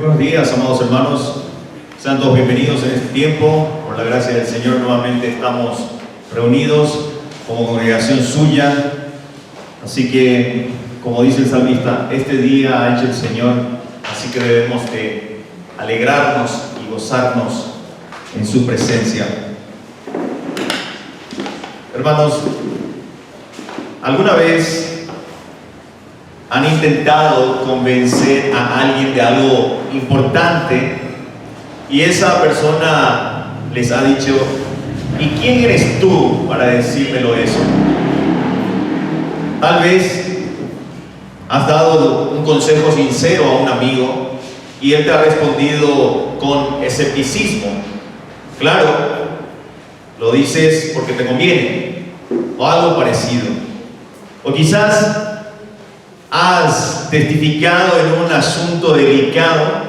Buenos días, amados hermanos. Sean todos bienvenidos en este tiempo. Por la gracia del Señor nuevamente estamos reunidos como congregación suya. Así que, como dice el salmista, este día ha hecho el Señor, así que debemos de alegrarnos y gozarnos en su presencia. Hermanos, ¿alguna vez han intentado convencer a alguien de algo importante y esa persona les ha dicho: ¿y quién eres tú para decírmelo eso? Tal vez has dado un consejo sincero a un amigo y él te ha respondido con escepticismo. Claro, lo dices porque te conviene, o algo parecido. O quizás has testificado en un asunto delicado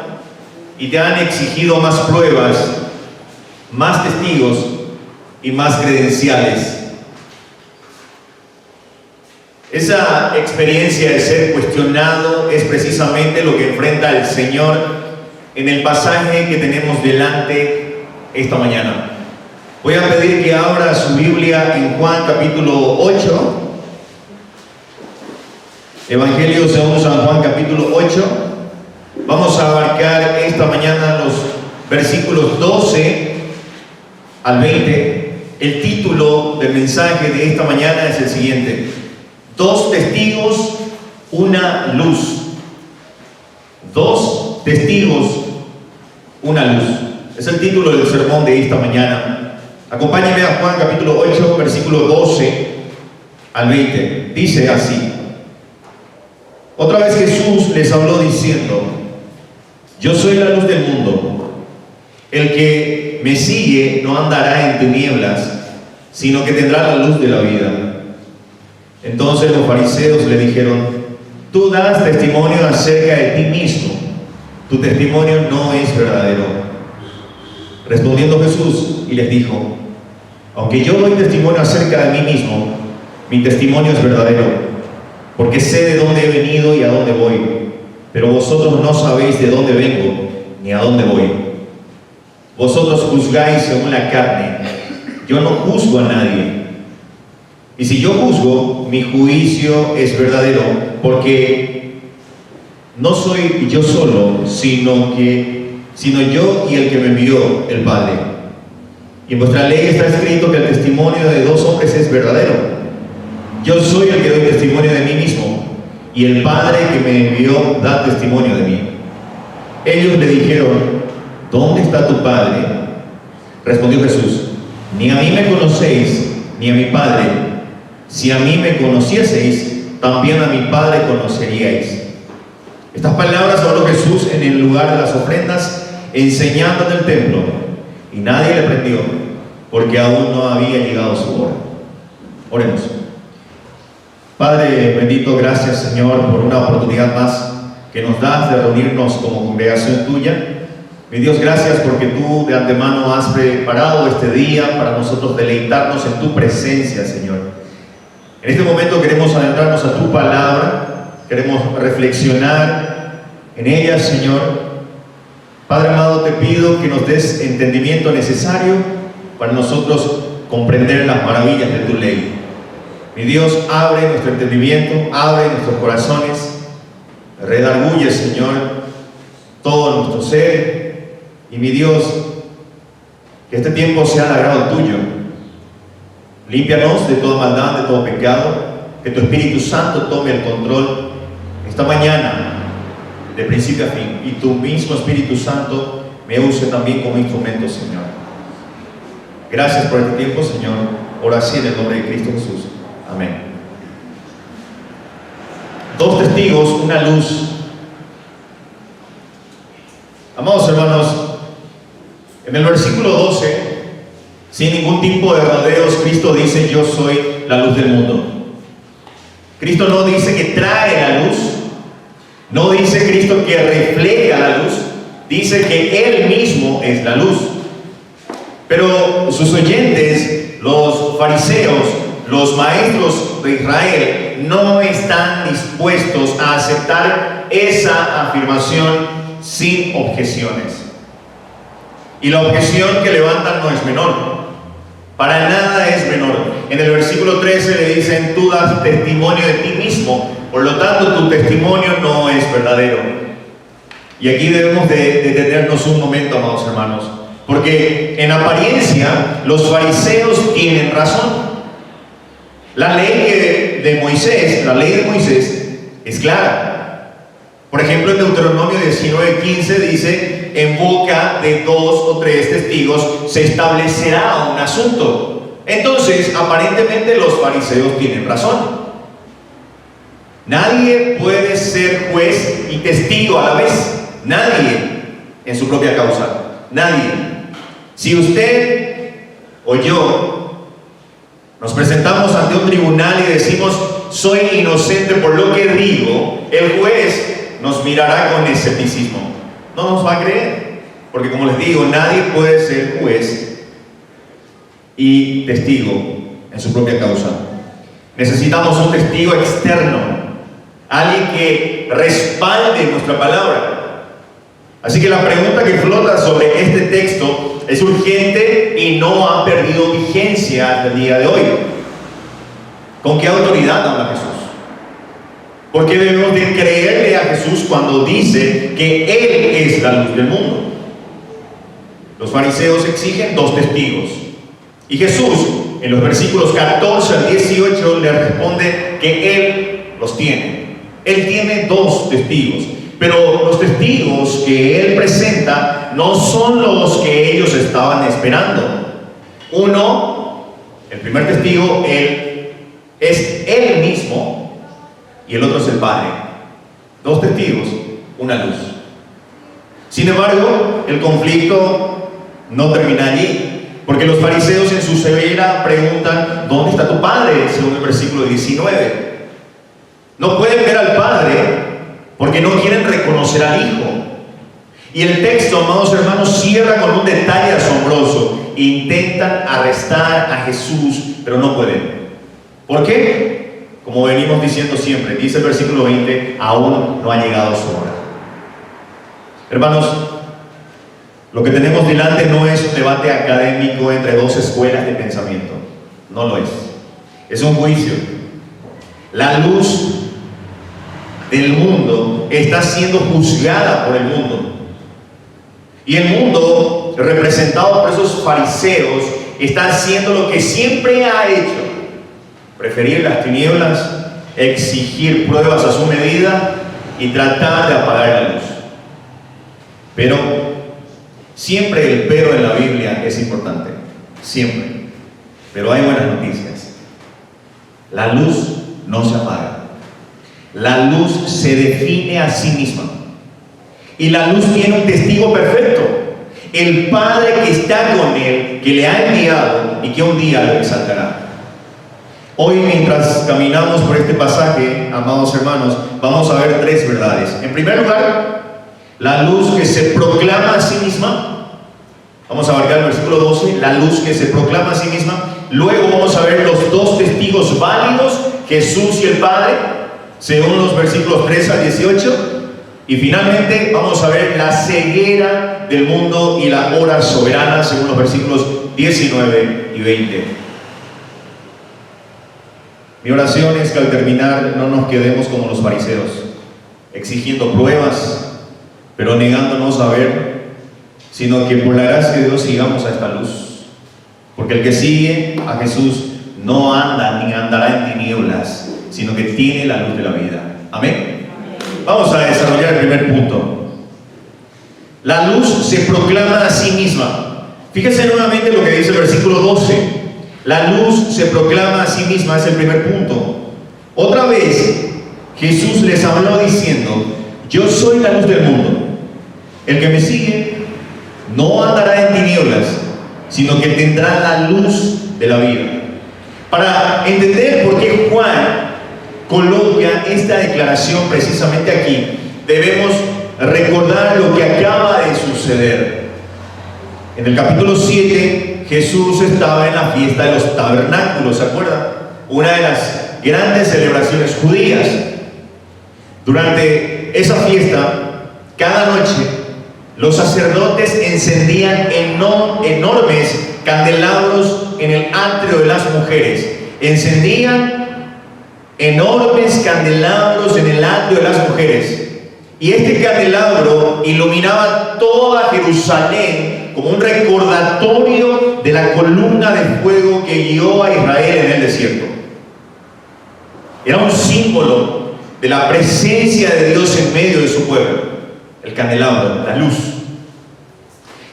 y te han exigido más pruebas, más testigos y más credenciales. Esa experiencia de ser cuestionado es precisamente lo que enfrenta el Señor en el pasaje que tenemos delante esta mañana. Voy a pedir que abra su Biblia en Juan capítulo 8. Evangelio según San Juan capítulo 8. Vamos a abarcar esta mañana los versículos 12 al 20. El título del mensaje de esta mañana es el siguiente: Dos testigos, una luz. Dos testigos, una luz. Es el título del sermón de esta mañana. Acompáñenme a Juan capítulo 8, versículo 12 al 20. Dice así: Otra vez Jesús les habló diciendo: Yo soy la luz del mundo. El que me sigue no andará en tinieblas, sino que tendrá la luz de la vida. Entonces los fariseos le dijeron: Tú das testimonio acerca de ti mismo. Tu testimonio no es verdadero. Respondiendo Jesús y les dijo: Aunque yo doy testimonio acerca de mí mismo, mi testimonio es verdadero, porque sé de dónde he venido y a dónde voy, pero vosotros no sabéis de dónde vengo ni a dónde voy. Vosotros juzgáis según la carne, yo no juzgo a nadie. Y si yo juzgo, mi juicio es verdadero, porque no soy yo solo, sino yo y el que me envió, el Padre. Y en vuestra ley está escrito que el testimonio de dos hombres es verdadero. Yo soy el que doy testimonio de mí mismo, y el Padre que me envió da testimonio de mí. Ellos le dijeron: ¿Dónde está tu Padre? Respondió Jesús: Ni a mí me conocéis, ni a mi Padre. Si a mí me conocieseis, también a mi Padre conoceríais. Estas palabras habló Jesús en el lugar de las ofrendas, enseñando en el templo, y nadie le prendió, porque aún no había llegado su hora. Oremos. Padre bendito, gracias Señor por una oportunidad más que nos das de reunirnos como congregación tuya. Mi Dios, gracias porque tú de antemano has preparado este día para nosotros deleitarnos en tu presencia, Señor. En este momento queremos adentrarnos a tu palabra, queremos reflexionar en ella, Señor. Padre amado, te pido que nos des entendimiento necesario para nosotros comprender las maravillas de tu ley. Mi Dios, abre nuestro entendimiento, abre nuestros corazones, redarguye, Señor, todo nuestro ser. Y mi Dios, que este tiempo sea de agrado tuyo. Límpianos de toda maldad, de todo pecado. Que tu Espíritu Santo tome el control esta mañana, de principio a fin. Y tu mismo Espíritu Santo me use también como instrumento, Señor. Gracias por este tiempo, Señor. Ora así en el nombre de Cristo Jesús. Amén. Dos testigos, una luz. Amados hermanos, en el versículo 12, sin ningún tipo de rodeos, Cristo dice: Yo soy la luz del mundo. Cristo no dice que trae la luz, no dice Cristo que refleja la luz, dice que Él mismo es la luz. Pero sus oyentes, los fariseos, los maestros de Israel, no están dispuestos a aceptar esa afirmación sin objeciones. Y la objeción que levantan no es menor. Para nada es menor. En el versículo 13 le dicen: tú das testimonio de ti mismo, por lo tanto tu testimonio no es verdadero. Y aquí debemos de detenernos un momento, amados hermanos, porque en apariencia los fariseos tienen razón. La ley de Moisés es clara. Por ejemplo, en Deuteronomio 19:15 dice: en boca de 2 o 3 testigos se establecerá un asunto. Entonces, aparentemente los fariseos tienen razón. Nadie puede ser juez y testigo a la vez. Nadie en su propia causa. Nadie. Si usted o yo nos presentamos ante un tribunal y decimos: soy inocente por lo que digo, el juez nos mirará con escepticismo. No nos va a creer, porque como les digo, nadie puede ser juez y testigo en su propia causa. Necesitamos un testigo externo, alguien que respalde nuestra palabra. Así que la pregunta que flota sobre este texto es urgente y no ha perdido vigencia hasta el día de hoy. ¿Con qué autoridad habla Jesús? ¿Por qué debemos de creerle a Jesús cuando dice que Él es la luz del mundo? Los fariseos exigen 2 testigos. Y Jesús, en los versículos 14 al 18, le responde que Él los tiene. Él tiene 2 testigos. Pero los testigos que Él presenta no son los que ellos estaban esperando. Uno, el primer testigo, es Él mismo, y el otro es el Padre. 2 testigos, una luz. Sin embargo, el conflicto no termina allí, porque los fariseos en su severa preguntan: ¿dónde está tu Padre? Según el versículo 19. No pueden ver al Padre porque no quieren reconocer al Hijo. Y el texto, amados hermanos, cierra con un detalle asombroso. Intentan arrestar a Jesús, pero no pueden. ¿Por qué? Como venimos diciendo siempre, dice el versículo 20: aún no ha llegado su hora. Hermanos, lo que tenemos delante no es un debate académico entre 2 escuelas de pensamiento. No lo es. Es un juicio. La luz del mundo está siendo juzgada por el mundo. Y el mundo, representado por esos fariseos, está haciendo lo que siempre ha hecho: preferir las tinieblas, exigir pruebas a su medida y tratar de apagar la luz. Pero siempre el pero en la Biblia es importante, siempre. Pero hay buenas noticias. La luz no se apaga. La luz se define a sí misma. Y la luz tiene un testigo perfecto: el Padre que está con Él, que le ha enviado y que un día lo exaltará. Hoy, mientras caminamos por este pasaje, amados hermanos, vamos a ver 3 verdades. En primer lugar, la luz que se proclama a sí misma. Vamos a abarcar el versículo 12, la luz que se proclama a sí misma. Luego vamos a ver los 2 testigos válidos, Jesús y el Padre, según los versículos 3 al 18. Y finalmente vamos a ver la ceguera del mundo y la hora soberana, según los versículos 19 y 20. Mi oración es que al terminar no nos quedemos como los fariseos, exigiendo pruebas, pero negándonos a ver, sino que por la gracia de Dios sigamos a esta luz. Porque el que sigue a Jesús no anda ni andará en tinieblas, sino que tiene la luz de la vida. Amén. Vamos a desarrollar el primer punto. La luz se proclama a sí misma. Fíjense nuevamente lo que dice el versículo 12. La luz se proclama a sí misma, es el primer punto. Otra vez Jesús les habló diciendo: yo soy la luz del mundo. El que me sigue no andará en tinieblas, sino que tendrá la luz de la vida. Para entender por qué Juan coloca esta declaración precisamente aquí, debemos recordar lo que acaba de suceder. En el capítulo 7, Jesús estaba en la fiesta de los tabernáculos, ¿se acuerdan? Una de las grandes celebraciones judías. Durante esa fiesta, cada noche, Los sacerdotes encendían enormes candelabros en el atrio de las mujeres. Encendían enormes candelabros en el atrio de las mujeres. Y este candelabro iluminaba toda Jerusalén como un recordatorio de la columna de fuego que guió a Israel en el desierto. Era un símbolo de la presencia de Dios en medio de su pueblo. El candelabro, la luz.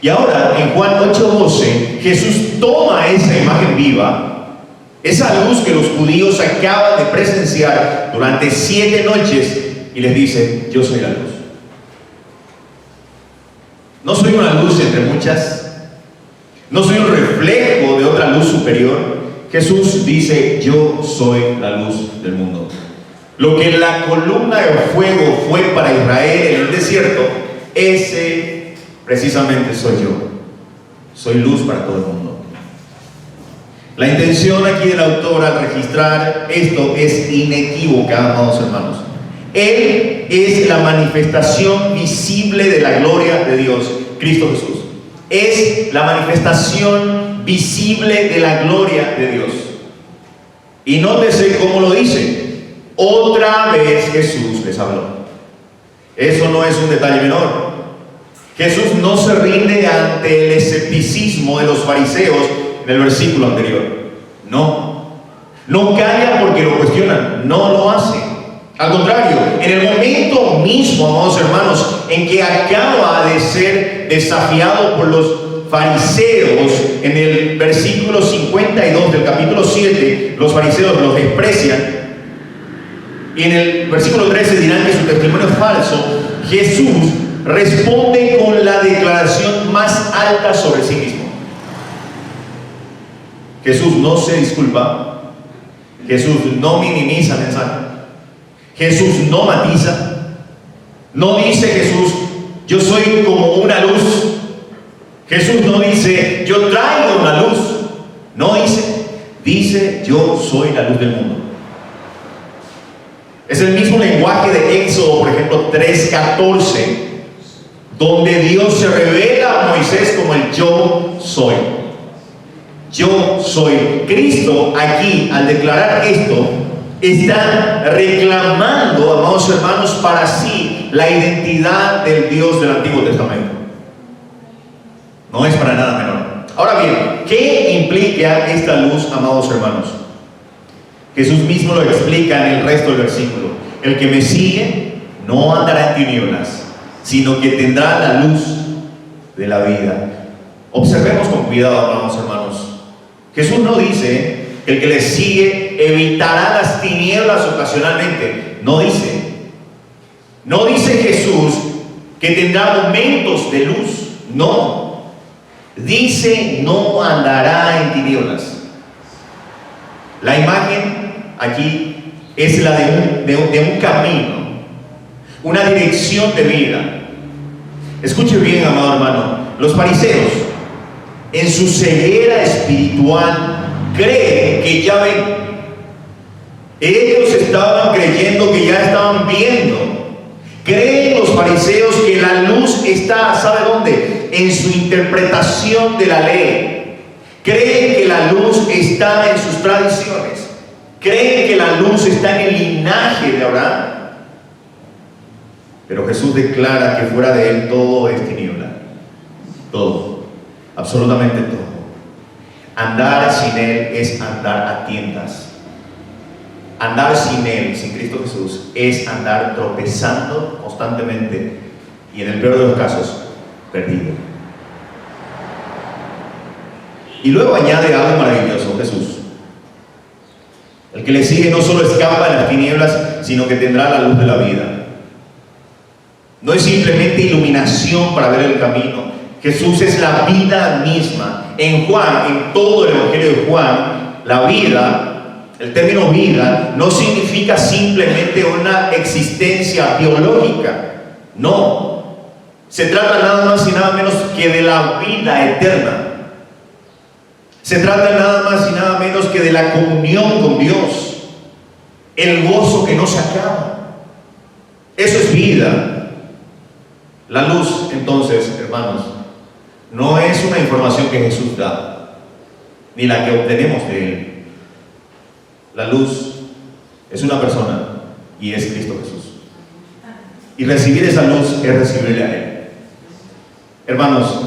Y ahora en Juan 8:12 Jesús toma esa imagen viva, esa luz que los judíos acaban de presenciar durante 7 noches, y les dice: yo soy la luz. No soy una luz entre muchas, no soy un reflejo de otra luz superior. Jesús dice: yo soy la luz del mundo. Lo que la columna de fuego fue para Israel en el desierto, ese precisamente soy yo. Soy luz para todo el mundo. La intención aquí del autor al registrar esto es inequívoca, amados hermanos. Él es la manifestación visible de la gloria de Dios, Cristo Jesús. Es la manifestación visible de la gloria de Dios. Y nótese cómo lo dice. Otra vez Jesús les habló. Eso no es un detalle menor. Jesús no se rinde ante el escepticismo de los fariseos en el versículo anterior. No calla porque lo cuestionan. No lo hace. Al contrario, en el momento mismo, amados hermanos, en que acaba de ser desafiado por los fariseos, en el versículo 52 del capítulo 7, los fariseos los desprecian. Y en el versículo 13 dirán que su testimonio es falso. Jesús responde con la declaración más alta sobre sí mismo. Jesús no se disculpa. Jesús no minimiza el mensaje. Jesús no matiza. No dice Jesús: yo soy como una luz. Jesús no dice: yo traigo una luz. No dice: yo soy la luz del mundo. Es el mismo lenguaje de Éxodo, por ejemplo, 3:14, donde Dios se revela a Moisés como el yo soy. Yo soy. Cristo aquí, al declarar esto, está reclamando, amados hermanos, para sí la identidad del Dios del Antiguo Testamento. No es para nada menor. Ahora bien, ¿qué implica esta luz, amados hermanos? Jesús mismo lo explica en el resto del versículo. El que me sigue no andará en tinieblas, sino que tendrá la luz de la vida. Observemos con cuidado, amados hermanos. Jesús no dice que el que le sigue evitará las tinieblas ocasionalmente. No dice Jesús que tendrá momentos de luz. No. Dice: no andará en tinieblas. La imagen aquí es la de un camino, una dirección de vida. Escuche bien, amado hermano. Los fariseos, en su ceguera espiritual, creen que ya ven. Ellos estaban creyendo que ya estaban viendo. Creen los fariseos que la luz está, ¿sabe dónde? En su interpretación de la ley. Creen que la luz está en sus tradiciones. Creen que la luz está en el linaje de Abraham. Pero Jesús declara que fuera de él todo es tiniebla. Todo. Absolutamente todo. Andar sin él es andar a tientas. Andar sin él, sin Cristo Jesús, es andar tropezando constantemente y, en el peor de los casos, perdido. Y luego añade algo maravilloso Jesús. El que le sigue no solo escapa de las tinieblas, sino que tendrá la luz de la vida. No es simplemente iluminación para ver el camino. Jesús es la vida misma. En Juan, en todo el Evangelio de Juan, la vida, el término vida, no significa simplemente una existencia biológica. No. Se trata nada más y nada menos que de la vida eterna. Se trata nada más y nada menos que de la comunión con Dios, el gozo que no se acaba. Eso es vida. La luz, entonces, hermanos, no es una información que Jesús da, ni la que obtenemos de Él. La luz es una persona y es Cristo Jesús. Y recibir esa luz es recibirle a Él. Hermanos,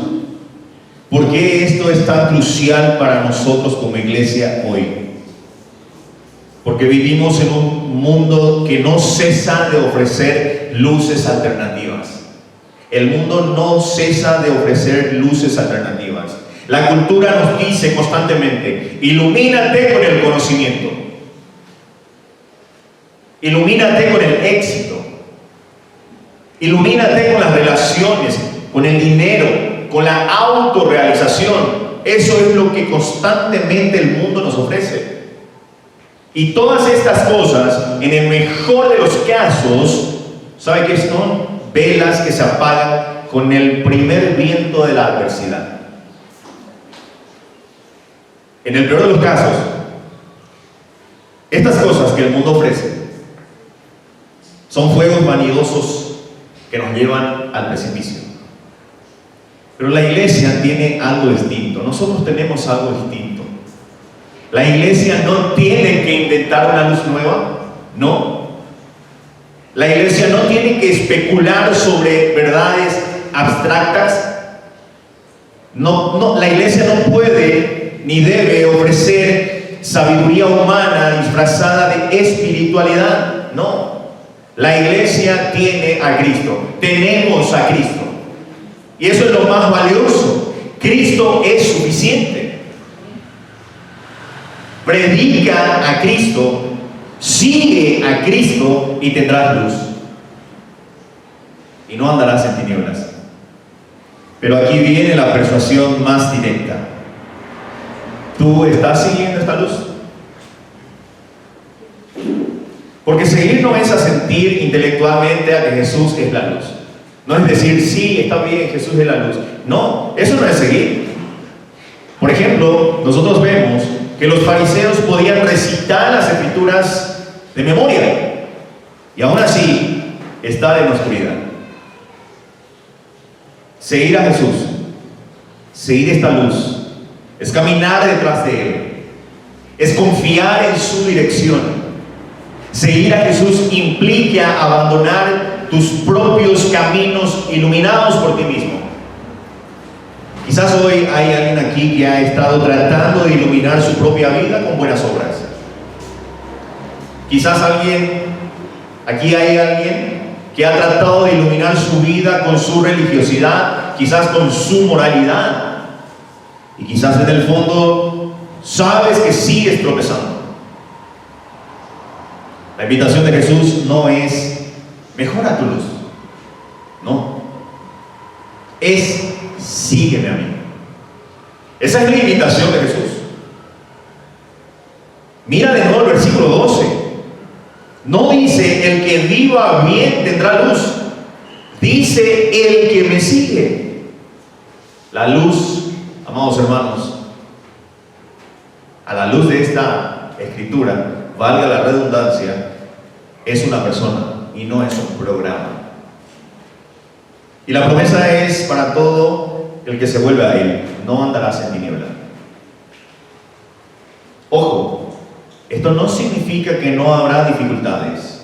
¿por qué esto es tan crucial para nosotros como iglesia hoy? Porque vivimos en un mundo que no cesa de ofrecer luces alternativas. El mundo no cesa de ofrecer luces alternativas. La cultura nos dice constantemente: ilumínate con el conocimiento, ilumínate con el éxito, ilumínate con las relaciones, con el dinero, con la autorrealización. Eso es lo que constantemente el mundo nos ofrece. Y todas estas cosas, en el mejor de los casos, ¿sabe qué son? Velas que se apagan con el primer viento de la adversidad. En el peor de los casos, estas cosas que el mundo ofrece son fuegos vanidosos que nos llevan al precipicio. Pero la iglesia tiene algo distinto. Nosotros tenemos algo distinto. La iglesia no tiene que inventar una luz nueva, no. La iglesia no tiene que especular sobre verdades abstractas. No, la iglesia no puede ni debe ofrecer sabiduría humana disfrazada de espiritualidad. No. La iglesia tiene a Cristo. Tenemos a Cristo. Y eso es lo más valioso. Cristo es suficiente. Predica a Cristo, sigue a Cristo y tendrás luz. Y no andarás en tinieblas. Pero aquí viene la persuasión más directa. ¿Tú estás siguiendo esta luz? Porque seguir no es asentir intelectualmente a que Jesús es la luz. No es decir, sí, está bien, Jesús es la luz. No, eso no es seguir. Por ejemplo, nosotros vemos que los fariseos podían recitar las escrituras de memoria y aún así estar en oscuridad. Seguir a Jesús, seguir esta luz, es caminar detrás de Él, es confiar en su dirección. Seguir a Jesús implica abandonar tus propios caminos iluminados por ti mismo. Quizás hoy hay alguien aquí que ha estado tratando de iluminar su propia vida con buenas obras. Quizás aquí hay alguien que ha tratado de iluminar su vida con su religiosidad, quizás con su moralidad. Y quizás en el fondo sabes que sigues tropezando. La invitación de Jesús no es mejora tu luz, no, es sígueme a mí. Esa es la invitación de Jesús. Mira de nuevo el versículo 12. No dice el que viva bien tendrá luz, dice el que me sigue. La luz, amados hermanos, a la luz de esta escritura, valga la redundancia, es una persona y no es un programa. Y la promesa es para todo el que se vuelve a Él: no andarás en tiniebla. Ojo, esto no significa que no habrá dificultades.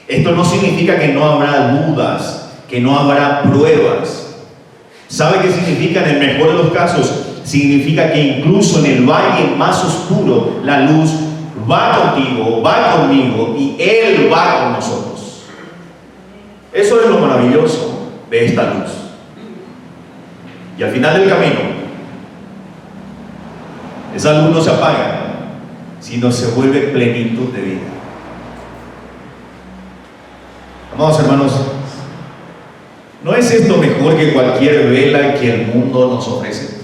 Esto no significa que no habrá dudas, que no habrá pruebas. ¿Sabe qué significa en el mejor de los casos? Significa que incluso en el valle más oscuro, la luz va contigo, va conmigo y Él va con nosotros. Eso es lo maravilloso de esta luz. Y al final del camino, esa luz no se apaga, sino se vuelve plenitud de vida. Amados hermanos, ¿no es esto mejor que cualquier vela que el mundo nos ofrece?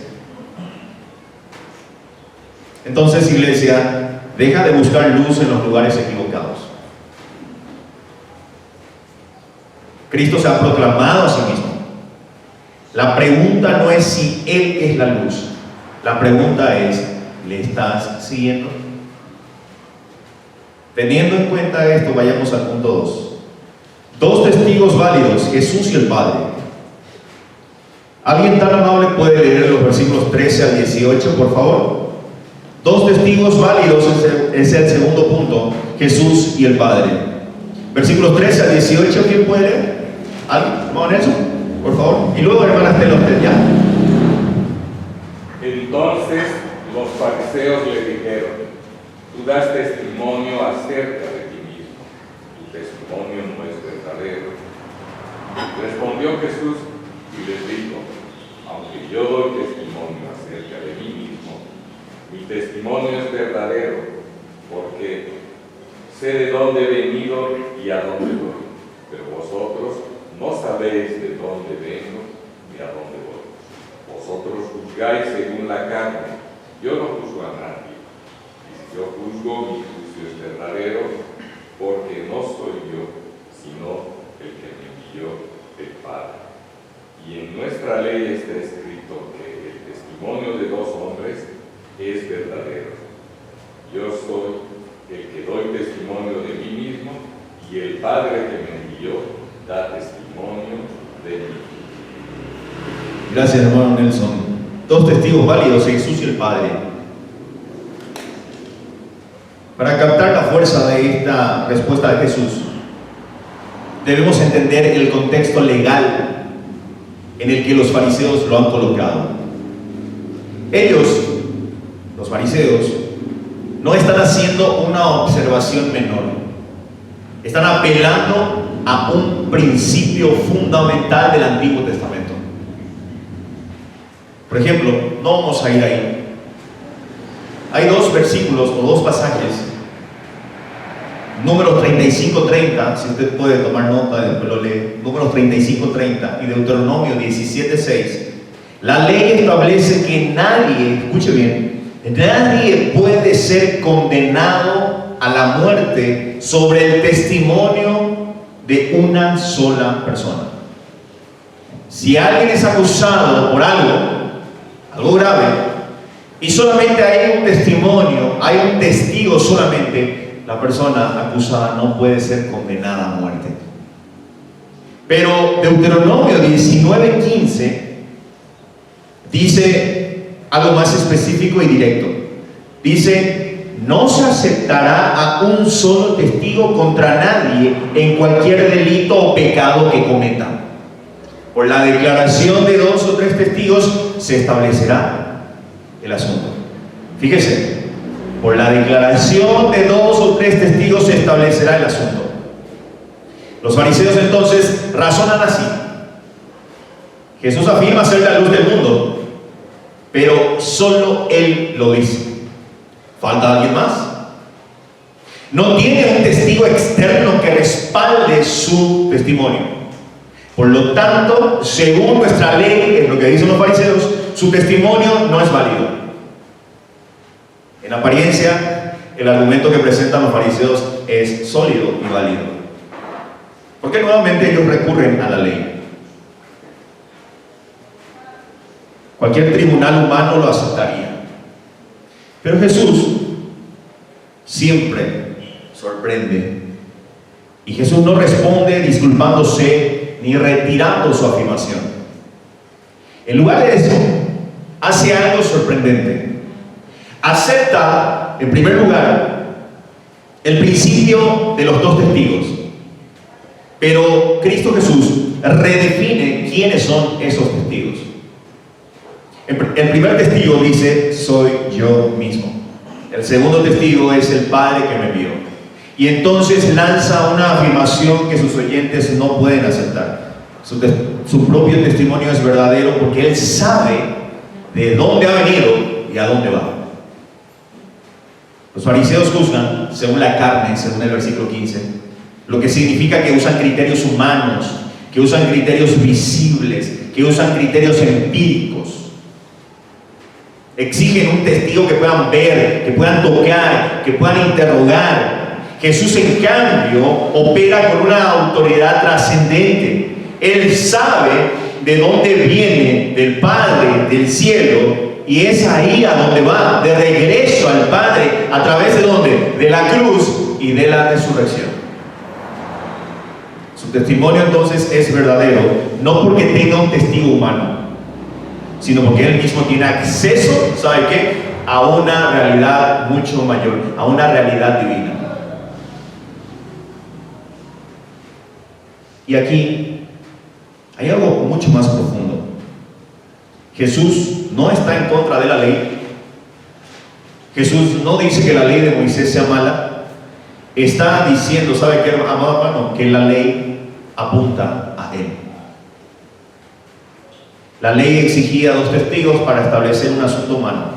Entonces, iglesia, deja de buscar luz en los lugares equivocados. Cristo se ha proclamado a sí mismo. La pregunta no es si Él es la luz. La pregunta es, ¿le estás siguiendo? Teniendo en cuenta esto, vayamos al punto 2. Dos testigos válidos, Jesús y el Padre. ¿Alguien tan amable puede leer los versículos 13 al 18, por favor? Dos testigos válidos es el segundo punto, Jesús y el Padre. Versículos 13 al 18, ¿quién puede leer? ¿Alguien? Hermano Nelson, por favor. Y luego, hermana Estela, usted ya. Entonces los fariseos le dijeron: tú das testimonio acerca de ti mismo, tu testimonio no es verdadero. Respondió Jesús y les dijo: aunque yo doy testimonio acerca de mí mismo, mi testimonio es verdadero, porque sé de dónde he venido y a dónde voy, pero vosotros no sabéis de dónde vengo ni a dónde voy. Vosotros juzgáis según la carne, yo no juzgo a nadie. Y si yo juzgo, mi juicio es verdadero, porque no soy yo, sino el que me envió, el Padre. Y en nuestra ley está escrito que el testimonio de dos hombres es verdadero. Yo soy el que doy testimonio de mí mismo, y el Padre que me envió da testimonio de mí. Gracias, hermano Nelson. Dos testigos válidos, Jesús y el Padre. Para captar la fuerza de esta respuesta de Jesús, debemos entender el contexto legal en el que los fariseos lo han colocado. Ellos, los fariseos, no están haciendo una observación menor. Están apelando a un principio fundamental del Antiguo Testamento. Por ejemplo, no vamos a ir ahí. Hay dos versículos o dos pasajes. Números 35-30, si usted puede tomar nota y después lo lee. Números 35-30 y Deuteronomio 17-6. La ley establece que nadie, escuche bien, nadie puede ser condenado a la muerte sobre el testimonio de una sola persona. Si alguien es acusado por algo grave, y solamente hay un testimonio, hay un testigo solamente, la persona acusada no puede ser condenada a muerte. Pero Deuteronomio 19:15 dice algo más específico y directo. Dice: no se aceptará a un solo testigo contra nadie en cualquier delito o pecado que cometa. Por la declaración de dos o tres testigos se establecerá el asunto. Fíjese, por la declaración de dos o tres testigos se establecerá el asunto. Los fariseos entonces razonan así. Jesús afirma ser la luz del mundo, pero solo Él lo dice. ¿Falta alguien más? No tiene un testigo externo que respalde su testimonio. Por lo tanto, según nuestra ley, es lo que dicen los fariseos, su testimonio no es válido. En apariencia, el argumento que presentan los fariseos es sólido y válido. Porque nuevamente ellos recurren a la ley. Cualquier tribunal humano lo aceptaría. Pero Jesús siempre sorprende. Y Jesús no responde disculpándose ni retirando su afirmación. En lugar de eso, hace algo sorprendente. Acepta, en primer lugar, el principio de los dos testigos. Pero Cristo Jesús redefine quiénes son esos testigos. El primer testigo dice: soy yo mismo. El segundo testigo es el Padre que me envió. Y entonces lanza una afirmación que sus oyentes no pueden aceptar. Su propio testimonio es verdadero porque él sabe de dónde ha venido y a dónde va. Los fariseos juzgan según la carne, según el versículo 15, lo que significa que usan criterios humanos, que usan criterios visibles, que usan criterios empíricos. Exigen un testigo que puedan ver, que puedan tocar, que puedan interrogar. Jesús, en cambio, opera con una autoridad trascendente. Él sabe de dónde viene, del Padre, del cielo, y es ahí a donde va, de regreso al Padre, a través de ¿dónde? De la cruz y de la resurrección. Su testimonio entonces es verdadero, no porque tenga un testigo humano, sino porque él mismo tiene acceso, ¿sabe qué?, a una realidad mucho mayor, a una realidad divina. Y aquí hay algo mucho más profundo. Jesús no está en contra de la ley. Jesús no dice que la ley de Moisés sea mala. Está diciendo, ¿sabe qué, amado hermano?, que la ley apunta a él. La ley exigía 2 testigos para establecer un asunto humano.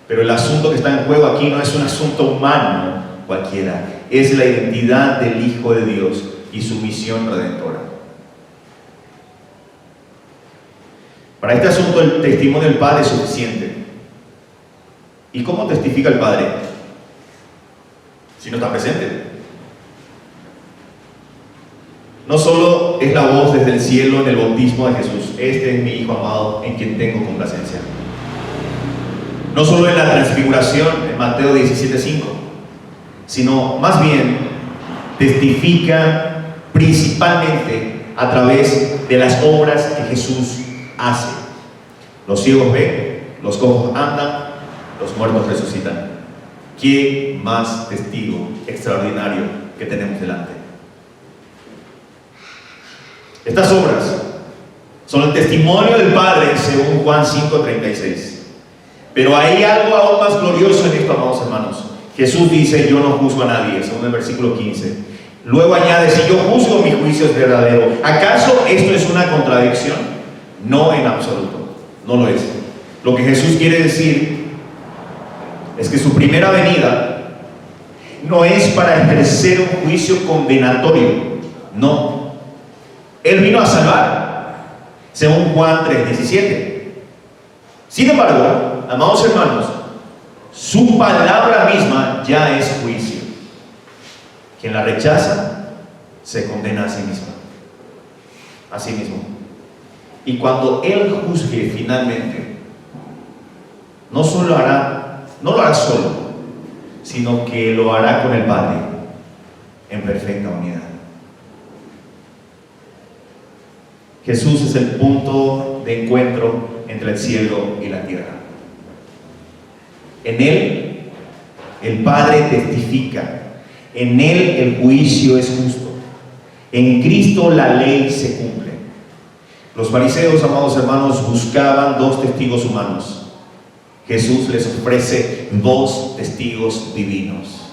Pero el asunto que está en juego aquí no es un asunto humano cualquiera. Es la identidad del Hijo de Dios y su misión redentora. Para este asunto el testimonio del Padre es suficiente. ¿Y cómo testifica el Padre si no está presente? No solo es la voz desde el cielo en el bautismo de Jesús: este es mi Hijo amado en quien tengo complacencia. No solo en la transfiguración en Mateo 17:5, sino más bien testifica principalmente a través de las obras que Jesús hace. Los ciegos ven, los cojos andan, los muertos resucitan. ¿Qué más testigo extraordinario que tenemos delante? Estas obras son el testimonio del Padre según Juan 5:36. Pero hay algo aún más glorioso en esto, amados hermanos. Jesús dice: yo no juzgo a nadie, según el versículo 15. Luego añade: si yo juzgo, mi juicio es verdadero. ¿Acaso esto es una contradicción? No, en absoluto, no lo es. Lo que Jesús quiere decir es que su primera venida no es para ejercer un juicio condenatorio, no. Él vino a salvar, según Juan 3:17. Sin embargo, amados hermanos, su palabra misma ya es juicio. Quien la rechaza se condena a sí mismo. A sí mismo. Y cuando Él juzgue finalmente, no lo hará solo, sino que lo hará con el Padre en perfecta unidad. Jesús es el punto de encuentro entre el cielo y la tierra. En Él el Padre testifica. En Él el juicio es justo. En Cristo la ley se cumple. Los fariseos, amados hermanos, buscaban 2 testigos humanos. Jesús les ofrece 2 testigos divinos: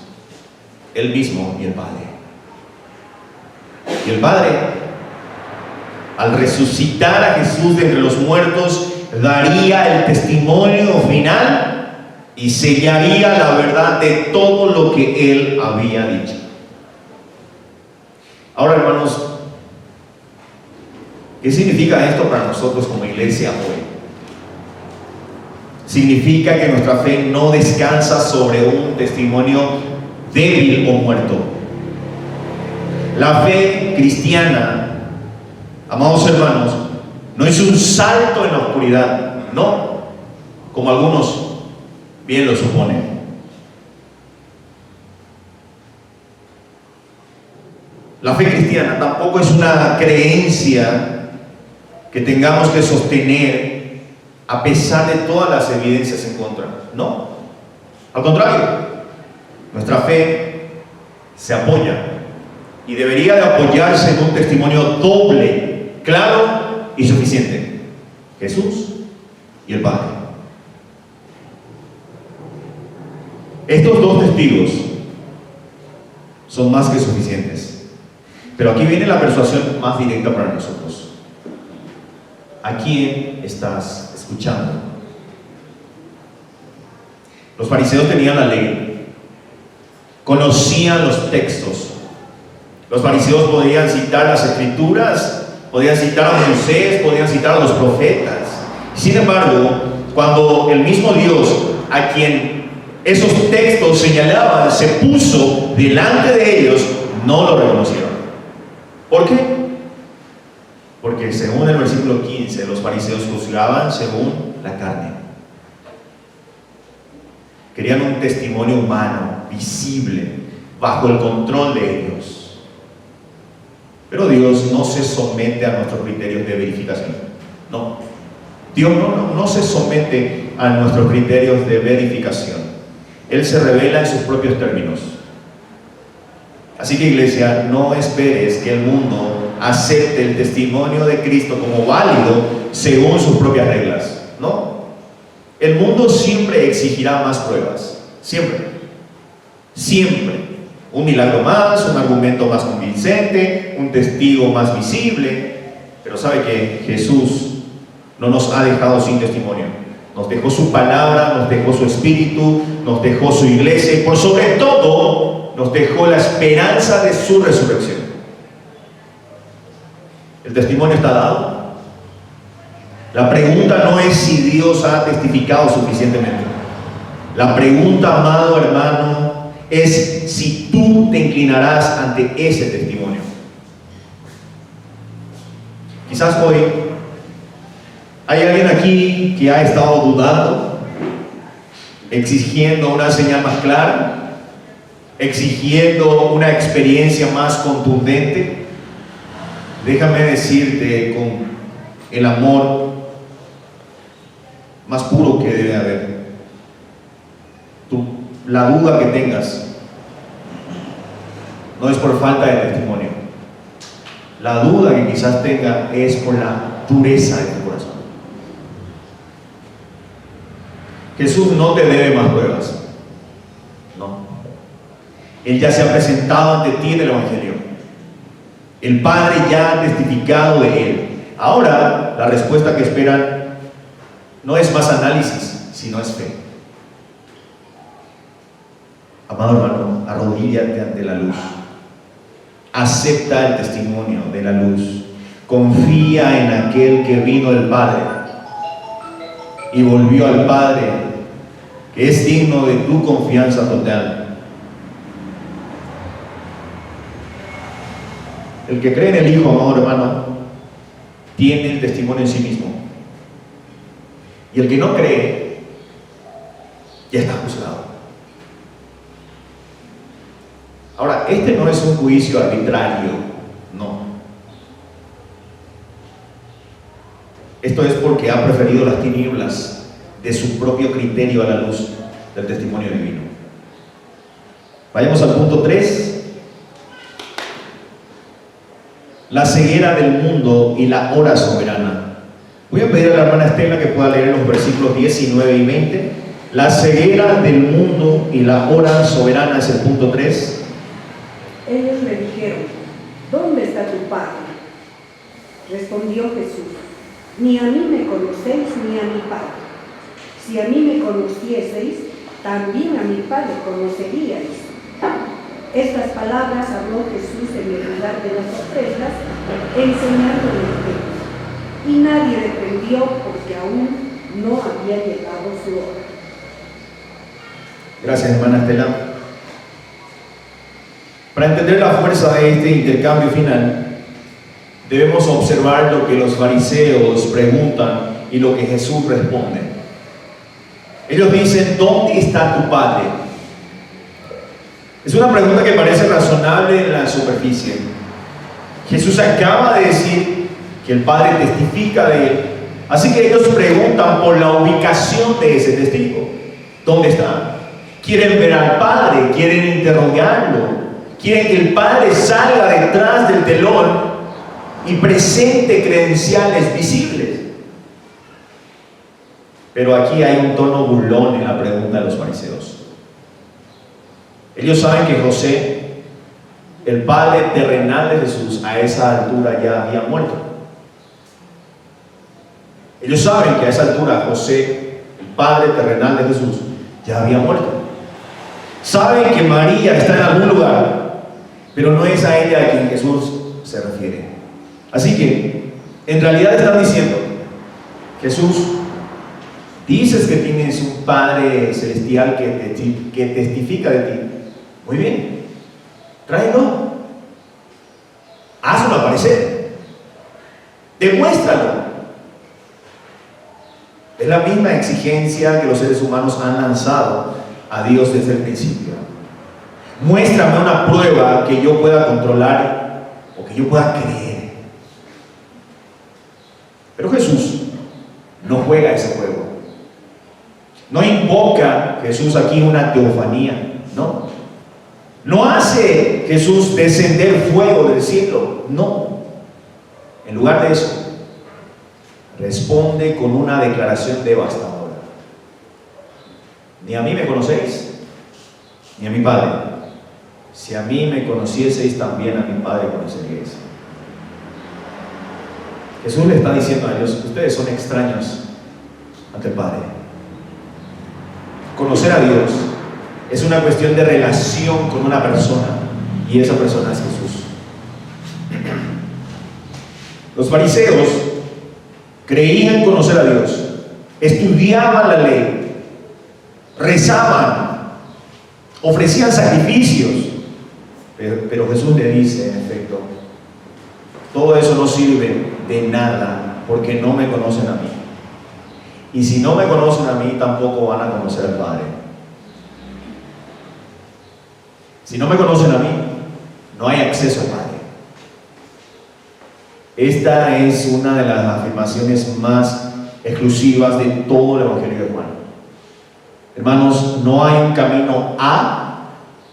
Él mismo y el Padre. Y el Padre, al resucitar a Jesús de entre los muertos, daría el testimonio final y sellaría la verdad de todo lo que Él había dicho. Ahora, hermanos, ¿qué significa esto para nosotros como iglesia hoy? Significa que nuestra fe no descansa sobre un testimonio débil o muerto. La fe cristiana, amados hermanos, no es un salto en la oscuridad, no, como algunos bien lo suponen. La fe cristiana tampoco es una creencia que tengamos que sostener a pesar de todas las evidencias en contra. No, al contrario, nuestra fe se apoya y debería de apoyarse en un testimonio doble, claro y suficiente: Jesús y el Padre. Estos 2 testigos son más que suficientes. Pero aquí viene la persuasión más directa para nosotros. ¿A quién estás escuchando? Los fariseos tenían la ley, conocían los textos. Los fariseos podían citar las escrituras, podían citar a Moisés, podían citar a los profetas. Sin embargo, cuando el mismo Dios, a quien esos textos señalaban, se puso delante de ellos, no lo reconocieron. ¿Por qué? Porque según el versículo 15, los fariseos juzgaban según la carne. Querían un testimonio humano, visible, bajo el control de ellos. Pero Dios no se somete a nuestros criterios de verificación. No. Dios no se somete a nuestros criterios de verificación. Él se revela en sus propios términos. Así que, iglesia, no esperes que el mundo acepte el testimonio de Cristo como válido según sus propias reglas. No. El mundo siempre exigirá más pruebas. Siempre. Siempre. Un milagro más, un argumento más convincente, un testigo más visible. Pero sabe que Jesús no nos ha dejado sin testimonio. Nos dejó su palabra, nos dejó su espíritu, nos dejó su iglesia y por sobre todo nos dejó la esperanza de su resurrección. El testimonio está dado. La pregunta no es si Dios ha testificado suficientemente. La pregunta, amado hermano, es si tú te inclinarás ante ese testimonio. Quizás hoy hay alguien aquí que ha estado dudando, exigiendo una señal más clara, exigiendo una experiencia más contundente. Déjame decirte con el amor más puro que debe haber. La duda que tengas no es por falta de testimonio. La duda que quizás tenga es por la dureza de tu corazón. Jesús no te debe más pruebas. No. Él ya se ha presentado ante ti en el Evangelio. El Padre ya ha testificado de Él. Ahora, la respuesta que esperan no es más análisis, sino es fe. Amado hermano, arrodíllate ante la luz. Acepta el testimonio de la luz. Confía en aquel que vino del Padre y volvió al Padre, que es digno de tu confianza total. El que cree en el Hijo, amado hermano, tiene el testimonio en sí mismo. Y el que no cree, ya está juzgado. Ahora, este no es un juicio arbitrario, no. Esto es porque ha preferido las tinieblas de su propio criterio a la luz del testimonio divino. Vayamos al punto 3. La ceguera del mundo y la hora soberana. Voy a pedir a la hermana Estela que pueda leer los versículos 19 y 20. La ceguera del mundo y la hora soberana es el punto 3. Ellos le dijeron: ¿dónde está tu Padre? Respondió Jesús: ni a mí me conocéis ni a mi Padre. Si a mí me conocieseis, también a mi Padre conoceríais. Estas palabras habló Jesús en el lugar de las ofrendas, enseñando en el templo. Y nadie le prendió porque aún no había llegado su hora. Gracias, hermana Estela. Para entender la fuerza de este intercambio final, debemos observar lo que los fariseos preguntan y lo que Jesús responde. Ellos dicen: ¿dónde está tu Padre? Es una pregunta que parece razonable en la superficie. Jesús acaba de decir que el Padre testifica de Él. Así que ellos preguntan por la ubicación de ese testigo. ¿Dónde está? Quieren ver al Padre, quieren interrogarlo. Quieren que el Padre salga detrás del telón y presente credenciales visibles. Pero aquí hay un tono burlón en la pregunta de los fariseos. Ellos saben que José, el padre terrenal de Jesús, a esa altura ya había muerto. Ellos saben que a esa altura José, el padre terrenal de Jesús, ya había muerto. Saben que María está en algún lugar, pero no es a ella a quien Jesús se refiere. Así que, en realidad están diciendo: Jesús, dices que tienes un Padre celestial que testifica de ti. Muy bien, tráelo, hazlo aparecer, demuéstralo. Es la misma exigencia que los seres humanos han lanzado a Dios desde el principio. Muéstrame una prueba que yo pueda controlar o que yo pueda creer. Pero Jesús no juega ese juego. No invoca Jesús aquí una teofanía, no. No hace Jesús descender fuego del cielo, no. En lugar de eso, responde con una declaración devastadora. Ni a mí me conocéis, ni a mi Padre. Si a mí me conocieseis, también a mi Padre conoceríais. Jesús le está diciendo a ellos: ustedes son extraños ante el Padre. Conocer a Dios es una cuestión de relación con una persona, y esa persona es Jesús. Los fariseos creían conocer a Dios, estudiaban la ley, rezaban, ofrecían sacrificios, pero Jesús le dice, en efecto, todo eso no sirve de nada porque no me conocen a mí. Y si no me conocen a mí, tampoco van a conocer al Padre. Si no me conocen a mí, no hay acceso al Padre. Esta es una de las afirmaciones más exclusivas de todo el Evangelio de Juan. Hermanos, no hay un camino A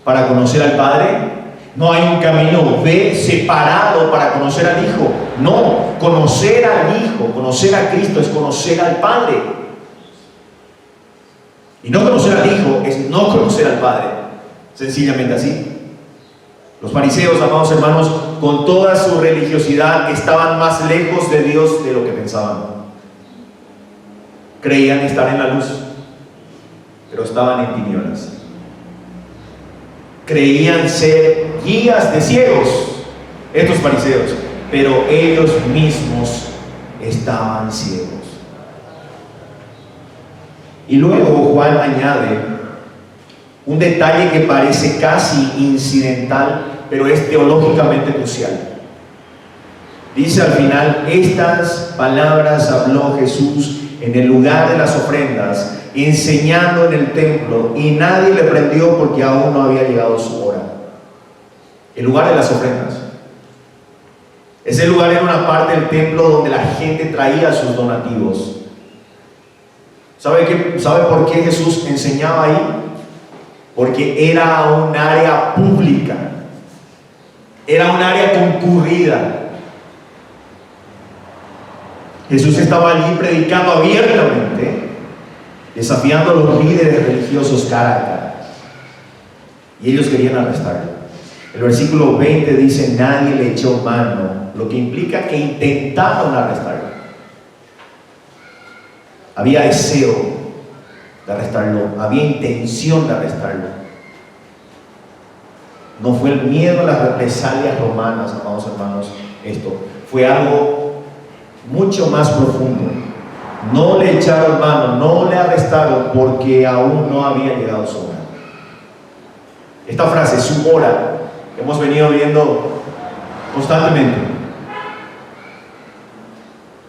para conocer al Padre, no hay un camino B separado para conocer al Hijo. No, conocer al Hijo, conocer a Cristo es conocer al Padre. Y no conocer al Hijo es no conocer al Padre. Sencillamente así. Los fariseos, amados hermanos, con toda su religiosidad, estaban más lejos de Dios de lo que pensaban. Creían estar en la luz, pero estaban en tinieblas. Creían ser guías de ciegos, estos fariseos, pero ellos mismos estaban ciegos. Y luego Juan añade un detalle que parece casi incidental, pero es teológicamente crucial. Dice al final: estas palabras habló Jesús en el lugar de las ofrendas, enseñando en el templo, y nadie le prendió porque aún no había llegado su hora. El lugar de las ofrendas. Ese lugar era una parte del templo donde la gente traía sus donativos. ¿Sabe por qué Jesús enseñaba ahí? Porque era un área pública, era un área concurrida. Jesús estaba allí predicando abiertamente, desafiando a los líderes religiosos cara a cara, y ellos querían arrestarlo. El versículo 20 dice: nadie le echó mano, lo que implica que intentaron arrestarlo. Había deseo de arrestarlo, había intención de arrestarlo. No fue el miedo a las represalias romanas, amados hermanos, esto fue algo mucho más profundo. No le echaron mano, no le arrestaron porque aún no había llegado su hora. Esta frase, su hora, hemos venido viendo constantemente.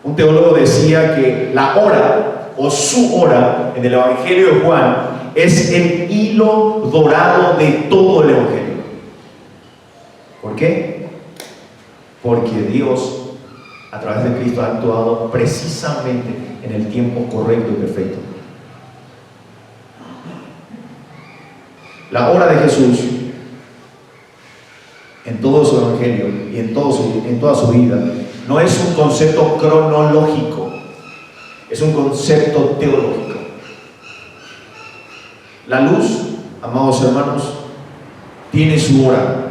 Un teólogo decía que la hora o su hora en el Evangelio de Juan es el hilo dorado de todo el Evangelio. ¿Por qué? Porque Dios, a través de Cristo, ha actuado precisamente en el tiempo correcto y perfecto. La hora de Jesús en todo su Evangelio y en toda su vida no es un concepto cronológico, es un concepto teológico. La luz, amados hermanos, tiene su hora.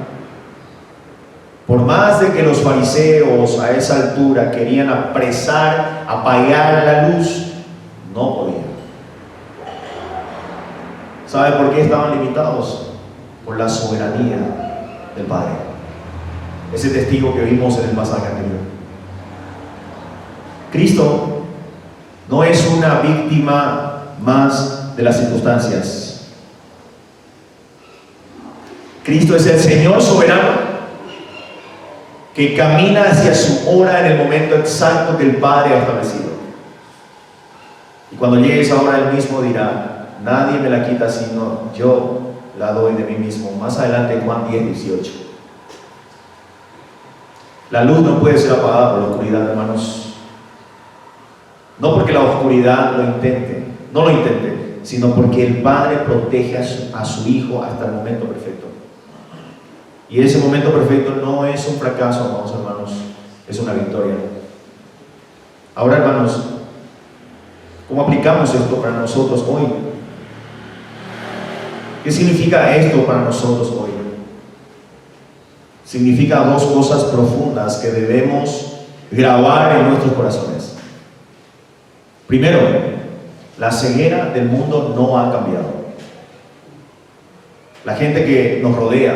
Por más de que los fariseos a esa altura querían apresar, apagar la luz, no podían. ¿Sabe por qué estaban limitados? Por la soberanía del Padre. Ese testigo que vimos en el pasaje anterior. Cristo no es una víctima más de las circunstancias. Cristo es el Señor soberano que camina hacia su hora en el momento exacto que el Padre ha establecido. Y cuando llegue esa hora, Él mismo dirá: nadie me la quita sino yo la doy de mí mismo. Más adelante, Juan 10:18. La luz no puede ser apagada por la oscuridad, hermanos. No porque la oscuridad no lo intente, sino porque el Padre protege a su Hijo hasta el momento perfecto. Y ese momento perfecto no es un fracaso, amados hermanos, es una victoria. Ahora, hermanos, ¿cómo aplicamos esto para nosotros hoy? ¿Qué significa esto para nosotros hoy? Significa dos cosas profundas que debemos grabar en nuestros corazones. Primero, la ceguera del mundo no ha cambiado. La gente que nos rodea,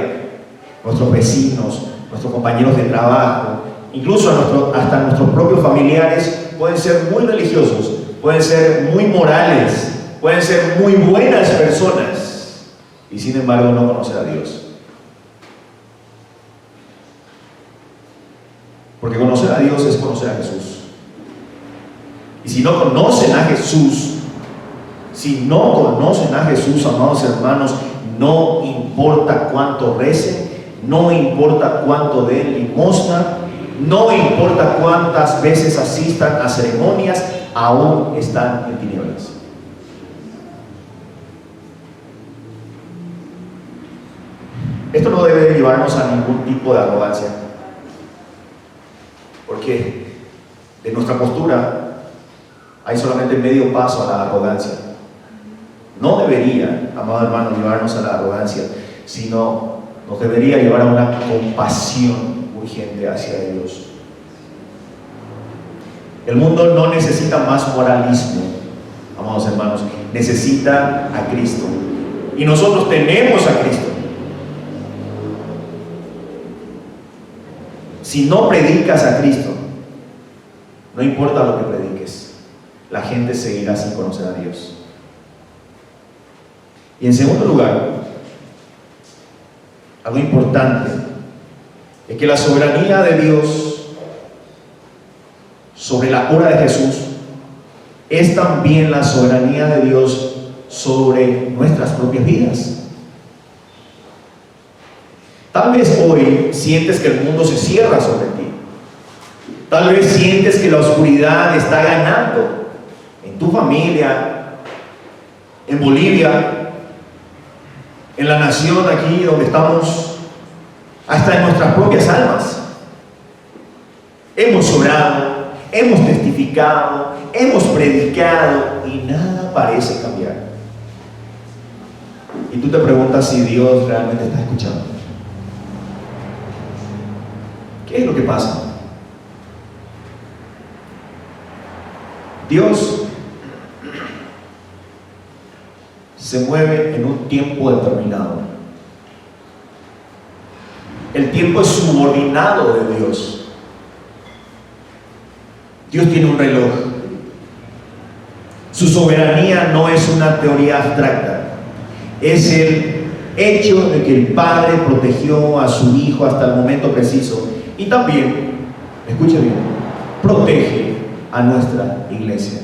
nuestros vecinos, nuestros compañeros de trabajo, incluso hasta nuestros propios familiares, pueden ser muy religiosos, pueden ser muy morales, pueden ser muy buenas personas y sin embargo no conocer a Dios. Porque conocer a Dios es conocer a Jesús. Y si no conocen a Jesús, amados hermanos, no importa cuánto recen, no importa cuánto den limosna, no importa cuántas veces asistan a ceremonias, aún están en tinieblas. Esto no debe llevarnos a ningún tipo de arrogancia, porque de nuestra postura hay solamente medio paso a la arrogancia. No debería, amado hermano, llevarnos a la arrogancia, sino nos debería llevar a una compasión urgente hacia Dios. El mundo no necesita más moralismo, amados hermanos, necesita a Cristo. Y nosotros tenemos a Cristo. Si no predicas a Cristo, no importa lo que prediques, la gente seguirá sin conocer a Dios. Y en segundo lugar, algo importante es que la soberanía de Dios sobre la obra de Jesús es también la soberanía de Dios sobre nuestras propias vidas. Tal vez hoy sientes que el mundo se cierra sobre ti. Tal vez sientes que la oscuridad está ganando en tu familia, en Bolivia, en la nación aquí donde estamos, hasta en nuestras propias almas. Hemos orado, hemos testificado, hemos predicado y nada parece cambiar. Y tú te preguntas si Dios realmente está escuchando. ¿Qué es lo que pasa? Dios se mueve en un tiempo determinado. El tiempo es subordinado de Dios. Dios tiene un reloj. Su soberanía no es una teoría abstracta. Es el hecho de que el Padre protegió a su Hijo hasta el momento preciso. Y también, escuche bien, protege a nuestra iglesia.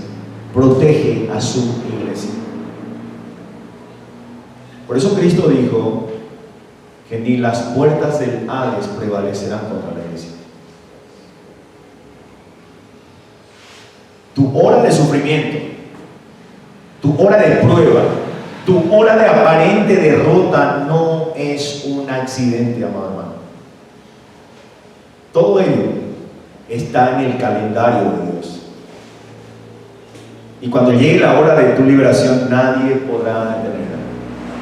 Protege a su iglesia. Por eso Cristo dijo que ni las puertas del Hades prevalecerán contra la iglesia. Tu hora de sufrimiento, tu hora de prueba, tu hora de aparente derrota no es un accidente, amado hermano. Todo ello está en el calendario de Dios. Y cuando llegue la hora de tu liberación, nadie podrá detenerla.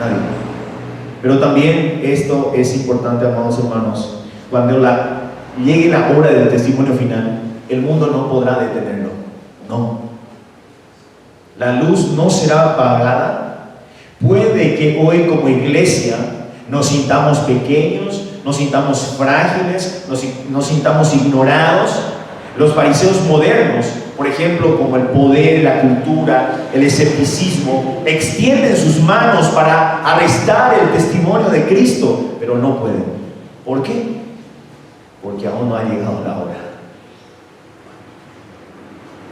Nadie. Pero también esto es importante, amados hermanos. Cuando llegue la hora del testimonio final, el mundo no podrá detenerlo. No. La luz no será apagada. Puede que hoy como iglesia nos sintamos pequeños, nos sintamos frágiles, nos sintamos ignorados. Los fariseos modernos, por ejemplo, como el poder, la cultura, el escepticismo, extienden sus manos para arrestar el testimonio de Cristo, pero no pueden. ¿Por qué? Porque aún no ha llegado la hora.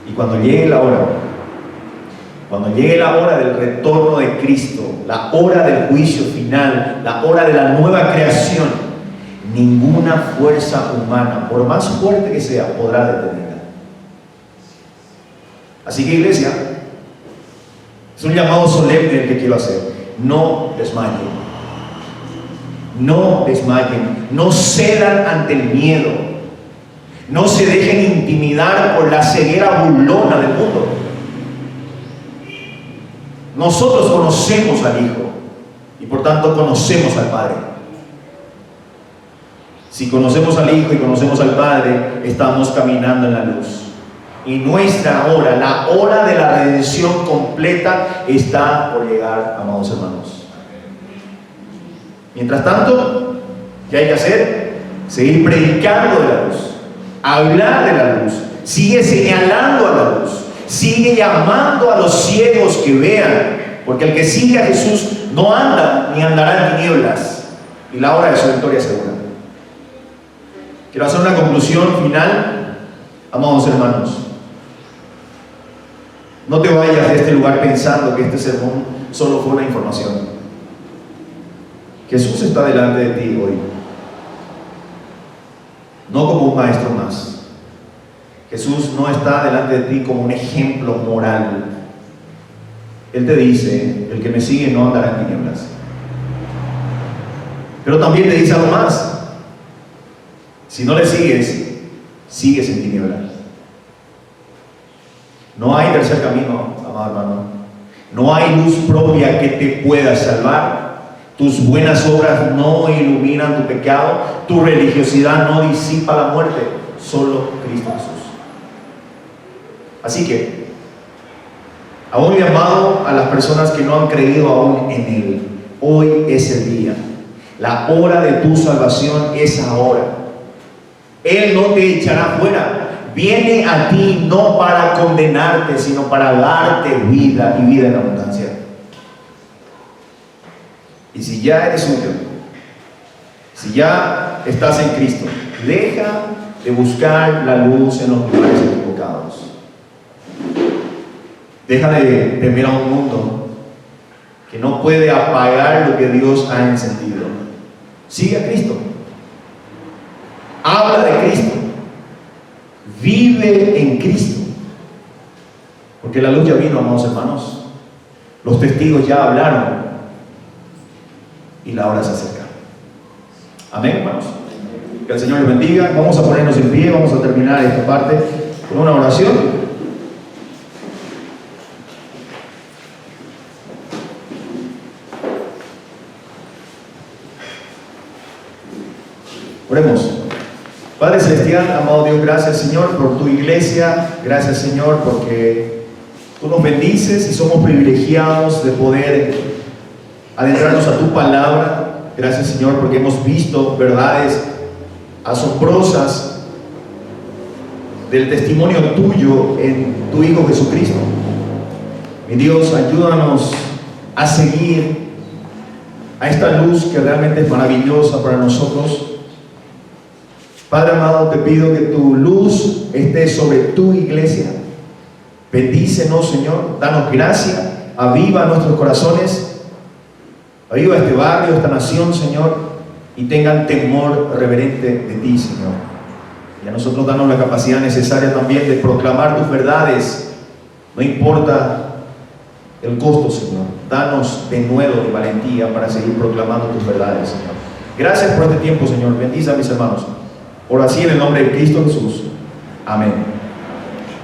Y cuando llegue la hora del retorno de Cristo, la hora del juicio final, la hora de la nueva creación, ninguna fuerza humana, por más fuerte que sea, podrá detenerla. Así que, iglesia, es un llamado solemne el que quiero hacer. No desmayen. No desmayen. No cedan ante el miedo. No se dejen intimidar por la ceguera burlona del mundo. Nosotros conocemos al Hijo y por tanto conocemos al Padre. Si conocemos al Hijo y conocemos al Padre, estamos caminando en la luz. Y nuestra hora, la hora de la redención completa, está por llegar, amados hermanos. Mientras tanto, ¿qué hay que hacer? Seguir predicando de la luz, hablar de la luz, sigue señalando a la luz, sigue llamando a los ciegos que vean, porque el que sigue a Jesús no anda ni andará en tinieblas, y la hora de su victoria es segura. Quiero hacer una conclusión final, amados hermanos. No te vayas de este lugar pensando que este sermón solo fue una información. Jesús está delante de ti hoy, no como un maestro más. Jesús no está delante de ti como un ejemplo moral. Él te dice: el que me sigue no andará en tinieblas. Pero también te dice algo más: si no le sigues, sigues en tinieblas. No hay tercer camino, amado hermano. No hay luz propia que te pueda salvar. Tus buenas obras no iluminan tu pecado. Tu religiosidad no disipa la muerte. Solo Cristo Jesús. Así que, aún llamado a las personas que no han creído aún en Él, hoy es el día. La hora de tu salvación es ahora. Él no te echará fuera. Viene a ti no para condenarte, sino para darte vida y vida en abundancia. Y si ya eres suyo, si ya estás en Cristo, deja de buscar la luz en los lugares equivocados. Deja de temer a un mundo que no puede apagar lo que Dios ha encendido. Sigue a Cristo. Habla de Cristo. Vive en Cristo. Porque la luz ya vino, amados hermanos. Los testigos ya hablaron. Y la hora se acerca. Amén, hermanos. Que el Señor les bendiga. Vamos a ponernos en pie. Vamos a terminar esta parte con una oración. Oremos. Padre Celestial, amado Dios, gracias, Señor, por tu iglesia. Gracias, Señor, porque tú nos bendices y somos privilegiados de poder adentrarnos a tu palabra. Gracias, Señor, porque hemos visto verdades asombrosas del testimonio tuyo en tu Hijo Jesucristo. Mi Dios, ayúdanos a seguir a esta luz que realmente es maravillosa para nosotros. Padre amado, te pido que tu luz esté sobre tu iglesia. Bendícenos, Señor, danos gracia, aviva nuestros corazones, aviva este barrio, esta nación, Señor, y tengan temor reverente de ti, Señor. Y a nosotros danos la capacidad necesaria también de proclamar tus verdades, no importa el costo, Señor. Danos de nuevo de valentía para seguir proclamando tus verdades, Señor. Gracias por este tiempo, Señor. Bendice a mis hermanos. Por así en el nombre de Cristo Jesús. Amén.